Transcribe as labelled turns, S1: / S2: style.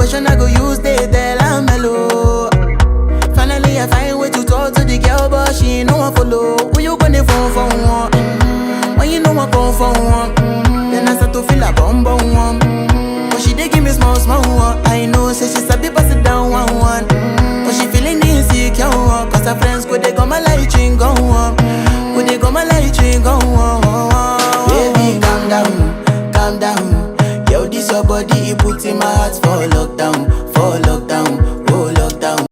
S1: emotion I go use they tell I'm mellow. Finally I find way to talk to the girl, but she ain't no one follow. Who you gonna phone for one? When you know I come for one, then I start to feel a bum bum one. But she dey give me small small one. I know say she sabi pass it down one one. But she feeling insecure one, cause her friends go they go my light ring go on, go they go my light ring go on. Baby calm down, yo this your body it put in my heart for lockdown, for lockdown.